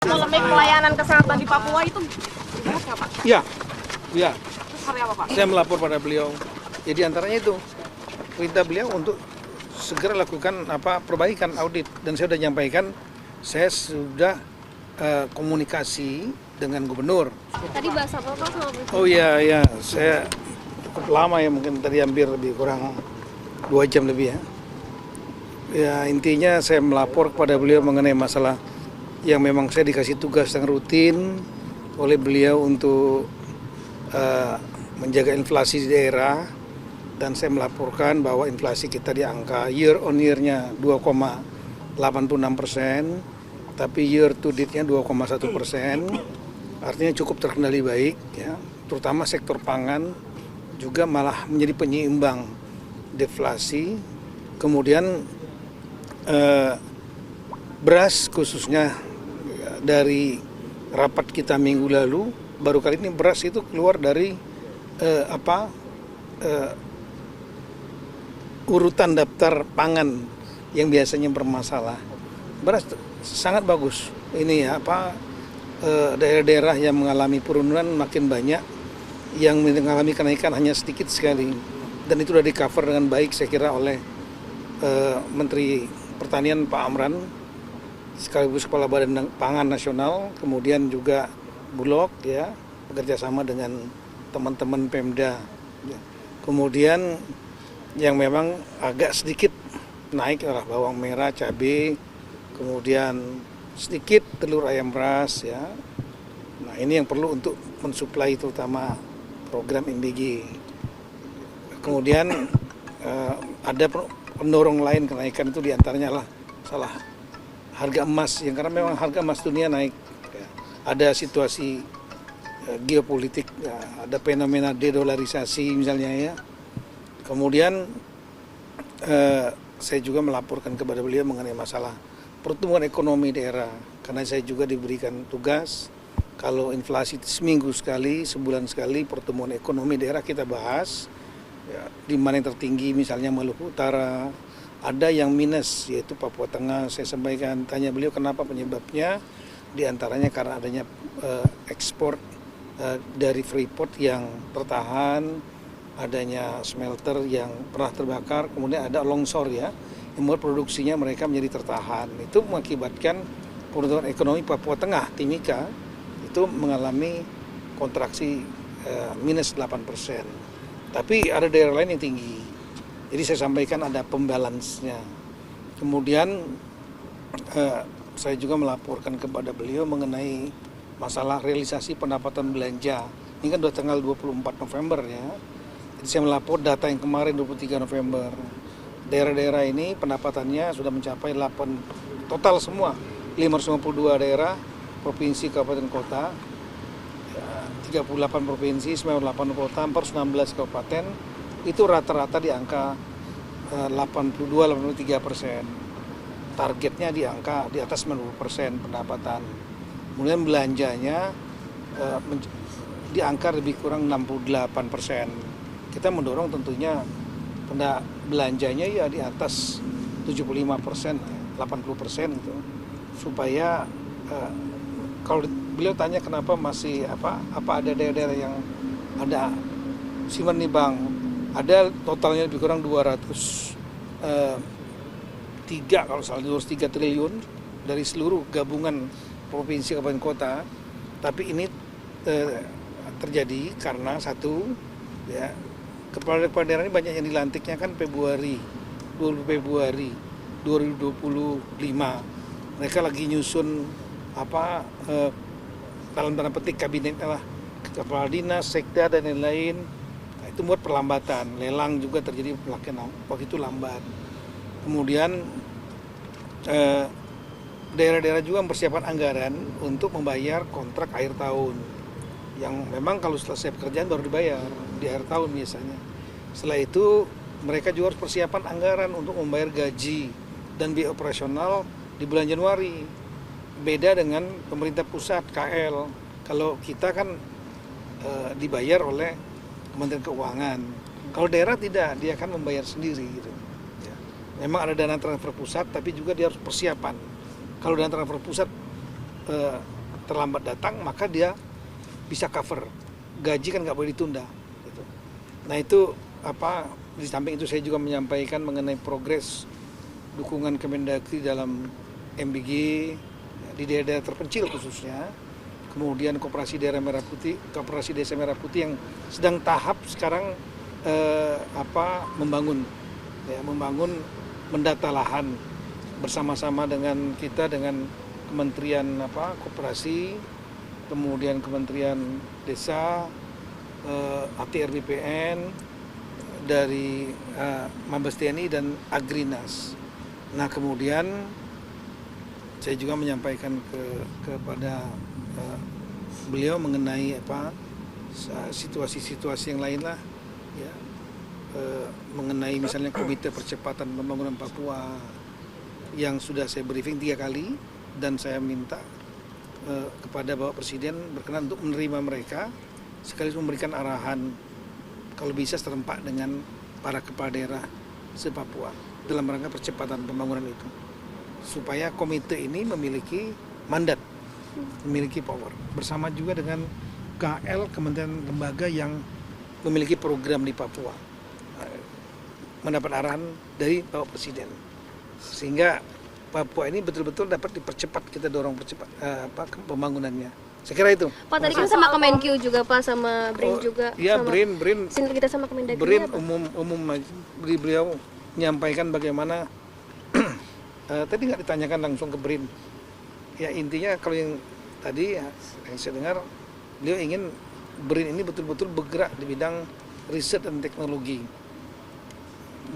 Polemik pelayanan kesehatan di Papua itu dibahas nggak Pak? Iya, iya. Terus seperti apa Pak? Saya melapor pada beliau. Jadi antaranya itu perintah beliau untuk segera lakukan perbaikan audit, dan saya sudah nyampaikan, saya sudah komunikasi dengan gubernur. Tadi bahas apa Pak sama Presiden? Oh iya, saya cukup lama ya, mungkin tadi hampir lebih kurang 2 jam lebih ya. Ya intinya saya melapor kepada beliau mengenai masalah yang memang saya dikasih tugas yang rutin oleh beliau untuk menjaga inflasi di daerah, dan saya melaporkan bahwa inflasi kita di angka year on year-nya 2,86%, tapi year to date-nya 2,1%, artinya cukup terkendali baik ya, terutama sektor pangan juga malah menjadi penyeimbang deflasi. Kemudian beras khususnya dari rapat kita minggu lalu, baru kali ini beras itu keluar dari urutan daftar pangan yang biasanya bermasalah. Beras sangat bagus. Ini daerah-daerah yang mengalami penurunan makin banyak, yang mengalami kenaikan hanya sedikit sekali, dan itu sudah di cover dengan baik saya kira oleh Menteri Pertanian Pak Amran sekaligus Kepala Badan Pangan Nasional, kemudian juga Bulog ya, bekerja sama dengan teman-teman Pemda. Kemudian yang memang agak sedikit naik adalah bawang merah, cabai, kemudian sedikit telur ayam ras ya. Nah, ini yang perlu untuk mensuplai terutama program MBG. Kemudian ada pendorong lain kenaikan, itu diantaranya lah salah harga emas, yang karena memang harga emas dunia naik ya. Ada situasi geopolitik ya, ada fenomena dedolarisasi misalnya ya. Kemudian saya juga melaporkan kepada beliau mengenai masalah pertumbuhan ekonomi daerah, karena saya juga diberikan tugas kalau inflasi seminggu sekali, sebulan sekali pertumbuhan ekonomi daerah kita bahas ya, di mana yang tertinggi misalnya Maluku Utara, ada yang minus yaitu Papua Tengah. Saya sampaikan, tanya beliau kenapa penyebabnya, diantaranya karena adanya ekspor dari Freeport yang tertahan, adanya smelter yang pernah terbakar, kemudian ada longsor ya, yang membuat produksinya mereka menjadi tertahan. Itu mengakibatkan pertumbuhan ekonomi Papua Tengah, Timika, itu mengalami kontraksi minus 8%. Tapi ada daerah lain yang tinggi. Jadi saya sampaikan ada pembalansnya. Kemudian saya juga melaporkan kepada beliau mengenai masalah realisasi pendapatan belanja. Ini kan sudah tanggal 24 November ya. Jadi saya melapor data yang kemarin 23 November. Daerah-daerah ini pendapatannya sudah mencapai total semua 552 daerah, provinsi, kabupaten, kota, 38 provinsi, 98 kota, 416 kabupaten, itu rata-rata di angka 82-83%. Targetnya di atas 90% pendapatan. Kemudian belanjanya di angka lebih kurang 68%. Kita mendorong tentunya belanjanya ya di atas 75%, 80% gitu, supaya kalau beliau tanya kenapa masih apa ada daerah-daerah yang ada simpan nimbang, ada totalnya lebih kurang 203 triliun dari seluruh gabungan provinsi kabupaten kota. Tapi ini terjadi karena satu ya, kepala daerah ini banyak yang dilantiknya kan 20 Februari 2025. Mereka lagi nyusun dalam tanda petik kabinetnya lah, kepala dinas, sekda dan lain-lain. Nah, itu membuat perlambatan. Lelang juga terjadi pelaksanaan waktu itu lambat. Kemudian daerah-daerah juga mempersiapkan anggaran untuk membayar kontrak akhir tahun, yang memang kalau selesai pekerjaan baru dibayar di akhir tahun biasanya. Setelah itu mereka juga harus persiapan anggaran untuk membayar gaji dan biaya operasional di bulan Januari. Beda dengan pemerintah pusat KL. Kalau kita kan dibayar oleh Kementerian Keuangan. Kalau daerah tidak, dia akan membayar sendiri gitu. Ya. Memang ada dana transfer pusat, tapi juga dia harus persiapan. Kalau dana transfer pusat terlambat datang, maka dia bisa cover. Gaji kan nggak boleh ditunda. Gitu. Nah itu di samping itu saya juga menyampaikan mengenai progres dukungan Kemendagri dalam MBG di daerah terpencil khususnya. Kemudian Koperasi Daerah Merah Putih, Koperasi Desa Merah Putih yang sedang tahap sekarang membangun mendata lahan bersama-sama dengan kita, dengan Kementerian Koperasi, kemudian Kementerian Desa, ATR BPN, dari Mabes TNI dan Agrinas. Nah kemudian saya juga menyampaikan kepada beliau mengenai situasi-situasi yang lain lah, ya, mengenai misalnya Komite Percepatan Pembangunan Papua yang sudah saya briefing 3 kali, dan saya minta kepada Bapak Presiden berkenan untuk menerima mereka sekaligus memberikan arahan kalau bisa serempak dengan para kepala daerah se-Papua dalam rangka percepatan pembangunan itu, supaya komite ini memiliki mandat, memiliki power, bersama juga dengan KL, kementerian lembaga yang memiliki program di Papua, mendapat arahan dari Bapak Presiden, sehingga Papua ini betul-betul dapat dipercepat, kita dorong percepat pembangunannya. Saya kira itu. Pak tadi kan sama Kemenkyu juga Pak, sama BRIN juga. Iya, BRIN kita sama Kemendagri. BRIN umum beliau menyampaikan bagaimana tadi nggak ditanyakan langsung ke BRIN. Ya intinya kalau yang tadi yang saya dengar, beliau ingin BRIN ini betul-betul bergerak di bidang riset dan teknologi,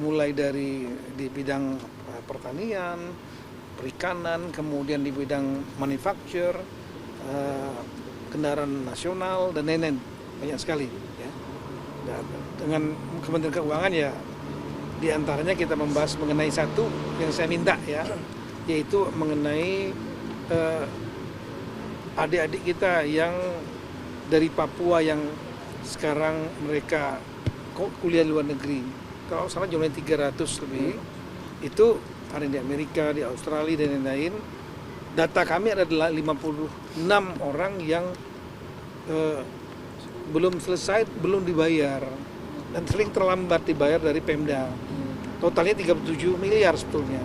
mulai dari di bidang pertanian, perikanan, kemudian di bidang manufacture, kendaraan nasional dan lain-lain, banyak sekali. Ya. Dan dengan Kementerian Keuangan ya, diantaranya kita membahas mengenai satu yang saya minta ya, yaitu mengenai adik-adik kita yang dari Papua yang sekarang mereka kuliah di luar negeri. Kalau salah jumlahnya 300 lebih, itu ada di Amerika, di Australia dan lain-lain. Data kami adalah 56 orang yang belum selesai, belum dibayar, dan sering terlambat dibayar dari Pemda. Totalnya 37 miliar sebetulnya.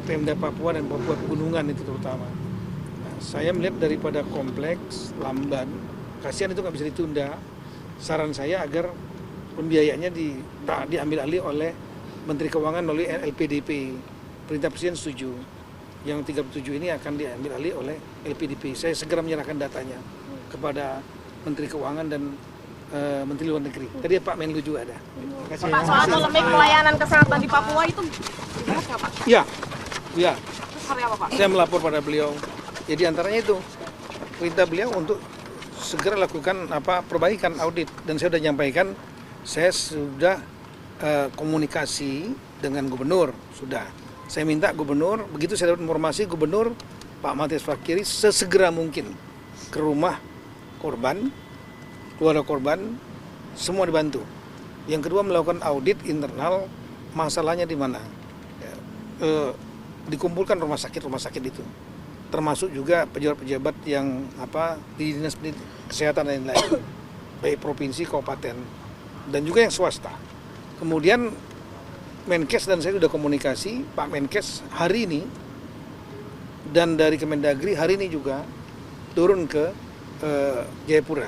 Pemda Papua dan Papua Pegunungan itu terutama. Nah, saya melihat daripada kompleks, lamban, kasihan itu nggak bisa ditunda. Saran saya agar pembiayaannya diambil alih oleh Menteri Keuangan melalui LPDP. Perintah Presiden setuju. Yang 37 ini akan diambil alih oleh LPDP. Saya segera menyerahkan datanya kepada Menteri Keuangan dan Menteri Luar Negeri. Tadi Pak Menlu juga ada. Terima kasih. Pak, soal polemik pelayanan kesehatan di Papua itu dibahas nggak Pak? Iya. Seperti apa Pak? Saya melapor pada beliau. Jadi antaranya itu perintah beliau untuk segera lakukan perbaikan audit, dan saya sudah nyampaikan, saya sudah komunikasi dengan gubernur sudah. Saya minta gubernur, begitu saya dapat informasi gubernur Pak Matias Fakiri sesegera mungkin ke rumah korban, keluarga korban, semua dibantu. Yang kedua melakukan audit internal, masalahnya di mana. Dikumpulkan rumah sakit itu, termasuk juga pejabat-pejabat yang di dinas kesehatan dan lain-lain, baik provinsi, kabupaten, dan juga yang swasta. Kemudian Menkes dan saya sudah komunikasi, Pak Menkes hari ini dan dari Kemendagri hari ini juga turun ke Jayapura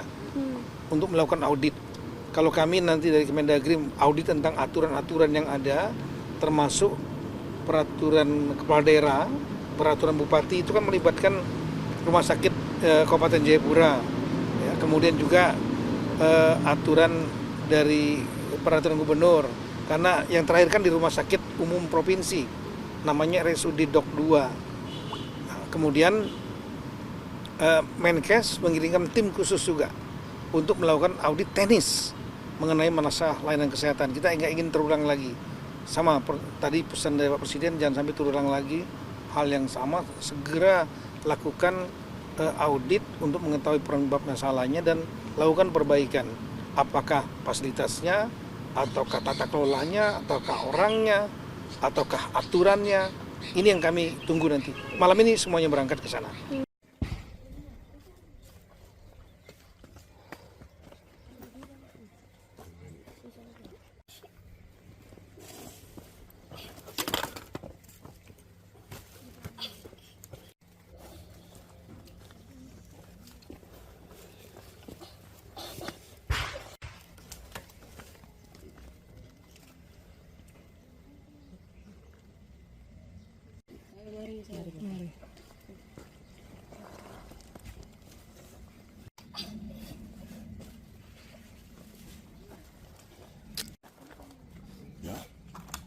untuk melakukan audit. Kalau kami nanti dari Kemendagri audit tentang aturan-aturan yang ada, termasuk peraturan kepala daerah, peraturan bupati, itu kan melibatkan rumah sakit Kabupaten Jayapura, ya, kemudian juga aturan dari peraturan gubernur, karena yang terakhir kan di rumah sakit umum provinsi, namanya RSUD Dok 2. Nah, kemudian Menkes mengirimkan tim khusus juga untuk melakukan audit teknis mengenai masalah layanan kesehatan. Kita nggak ingin terulang lagi. Sama tadi pesan dari Pak Presiden, jangan sampai terulang lagi hal yang sama, segera lakukan audit untuk mengetahui penyebab masalahnya dan lakukan perbaikan. Apakah fasilitasnya, ataukah tata kelolanya, ataukah orangnya, ataukah aturannya, Ini yang kami tunggu nanti. Malam ini semuanya berangkat ke sana.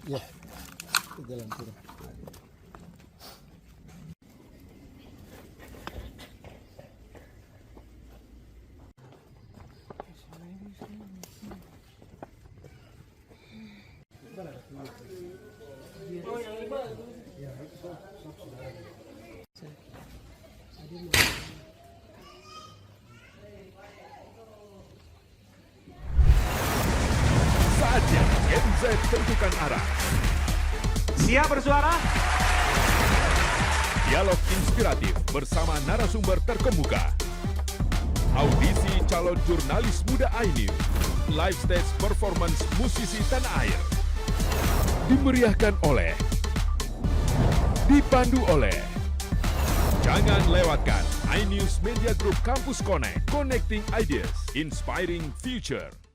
Ya, jalan turun. Saatnya Gen Z tentukan arah. Siap bersuara? Dialog inspiratif bersama narasumber terkemuka. Audisi calon jurnalis muda iNews. Live stage performance musisi tanah air. Dimeriahkan oleh, dipandu oleh. Jangan lewatkan iNews Media Group Campus Connect. Connecting Ideas, Inspiring Future.